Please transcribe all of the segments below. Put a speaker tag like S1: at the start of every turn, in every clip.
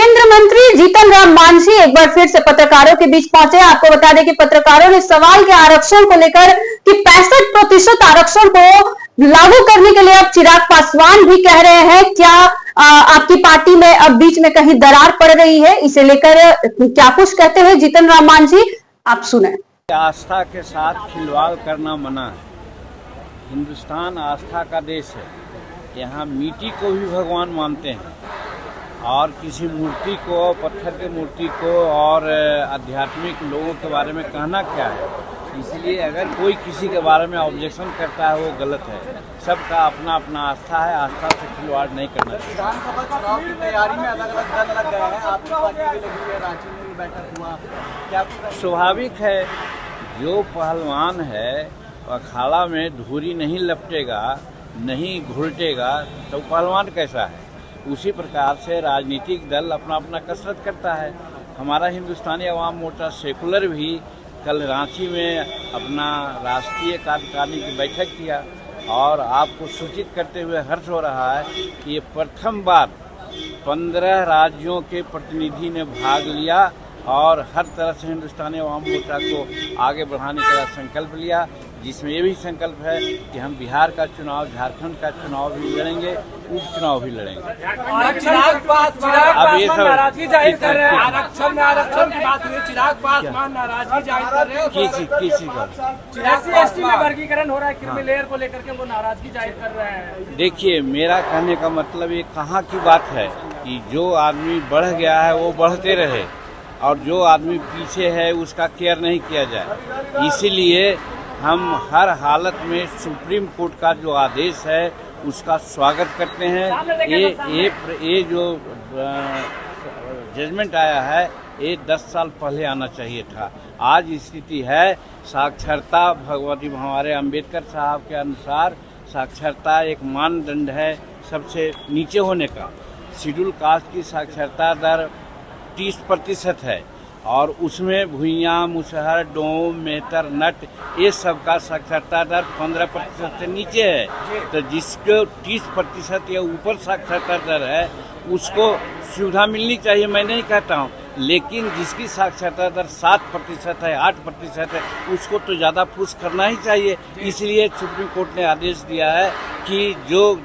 S1: केंद्र मंत्री जीतन राम मांझी एक बार फिर से पत्रकारों के बीच पहुंचे। आपको बता दें कि पत्रकारों ने सवाल के आरक्षण को लेकर कि 65% आरक्षण को लागू करने के लिए अब चिराग पासवान भी कह रहे हैं। क्या आपकी पार्टी में अब बीच में कहीं दरार पड़ रही है, इसे लेकर क्या कुछ कहते हैं जीतन राम मांझी, आप सुने।
S2: आस्था के साथ खिलवाड़ करना मना है। हिंदुस्तान आस्था का देश है। यहाँ मिट्टी को भी भगवान मानते हैं और किसी मूर्ति को, पत्थर की मूर्ति को और आध्यात्मिक लोगों के बारे में कहना क्या है। इसलिए अगर कोई किसी के बारे में ऑब्जेक्शन करता है वो गलत है। सबका अपना अपना आस्था है, आस्था से खिलवाड़ नहीं करना चाहिए।
S3: विधानसभा चुनाव की तैयारी में अलग अलग दल लग गए हैं, आपकी पार्टी भी लगी हुई है, रांची में भी बैठक हुआ, क्या
S2: स्वाभाविक है। जो पहलवान है अखाड़ा में धूरी नहीं लपटेगा, नहीं घुलटेगा तो पहलवान कैसा है। उसी प्रकार से राजनीतिक दल अपना अपना कसरत करता है। हमारा हिंदुस्तानी अवाम मोर्चा सेकुलर भी कल रांची में अपना राष्ट्रीय कार्यकारिणी की बैठक किया और आपको सूचित करते हुए हर्ष हो रहा है कि ये प्रथम बार 15 राज्यों के प्रतिनिधि ने भाग लिया और हर तरह से हिंदुस्तानी अवाम मोर्चा को आगे बढ़ाने का संकल्प लिया, जिसमें ये भी संकल्प है कि हम बिहार का चुनाव, झारखंड का चुनाव भी लड़ेंगे, उपचुनाव भी लड़ेंगे।
S3: अब ये सब नाराजगी जाहिर कर रहे हैं, आरक्षण की बात हुई, चिराग पासवान नाराजगी जाहिर कर रहे हैं।
S2: किसी का
S3: SC/ST में वर्गीकरण हो रहा है, क्रिमिलेयर को लेकर के वो नाराजगी जाहिर कर रहे हैं।
S2: देखिए, मेरा कहने का मतलब ये कहाँ की बात है कि जो आदमी बढ़ गया है वो बढ़ते रहे और जो आदमी पीछे है उसका केयर नहीं किया जाए। इसीलिए हम हर हालत में सुप्रीम कोर्ट का जो आदेश है उसका स्वागत करते हैं। ये जो जजमेंट आया है ये 10 साल पहले आना चाहिए था। आज स्थिति है साक्षरता, भगवती हमारे अंबेडकर साहब के अनुसार साक्षरता एक मानदंड है सबसे नीचे होने का। शेड्यूल कास्ट की साक्षरता दर 30% है और उसमें भुइयाँ, मुसहर, डोम, मेहतर, नट ये सब का साक्षरता दर 15% से नीचे है। तो जिसको 30% या ऊपर साक्षरता दर है उसको सुविधा मिलनी चाहिए, मैं नहीं कहता हूँ, लेकिन जिसकी साक्षरता दर 7% है, 8% है, उसको तो ज़्यादा पुश करना ही चाहिए। इसलिए सुप्रीम कोर्ट ने आदेश दिया है कि जो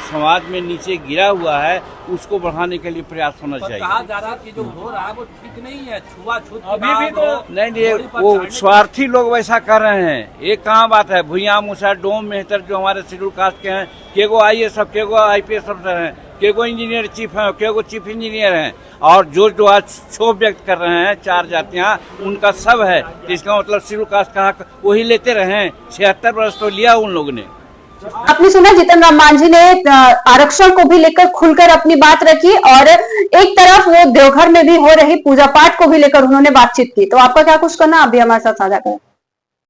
S2: समाज में नीचे गिरा हुआ है उसको बढ़ाने के लिए प्रयास होना चाहिए।
S3: कहा जा रहा है कि जो हो रहा है वो ठीक नहीं है, छुआछूत अभी भी तो
S2: नहीं, वो स्वार्थी लोग वैसा कर रहे हैं। ये कहाँ बात है। भुइयाँ, मुसहर, डोम, मेहतर जो हमारे शेड्यूल कास्ट के हैं, केगो IAS, केगो IPS अफसर हैं, केगो इंजीनियर चीफ हैं, केगो चीफ इंजीनियर हैं और जो आज क्षोभ व्यक्त कर रहे हैं 4 जातियाँ, उनका सब है। इसका मतलब शेड्यूल कास्ट का हक वही लेते रहे। 76 वर्ष तो लिया उन लोगों ने।
S1: आपने सुना जीतन राम मांझी ने आरक्षण को भी लेकर खुलकर अपनी बात रखी और एक तरफ वो देवघर में भी हो रही पूजा पाठ को भी लेकर उन्होंने बातचीत की। तो आपका क्या कुछ करना, आप भी हमारे साथ साझा करें।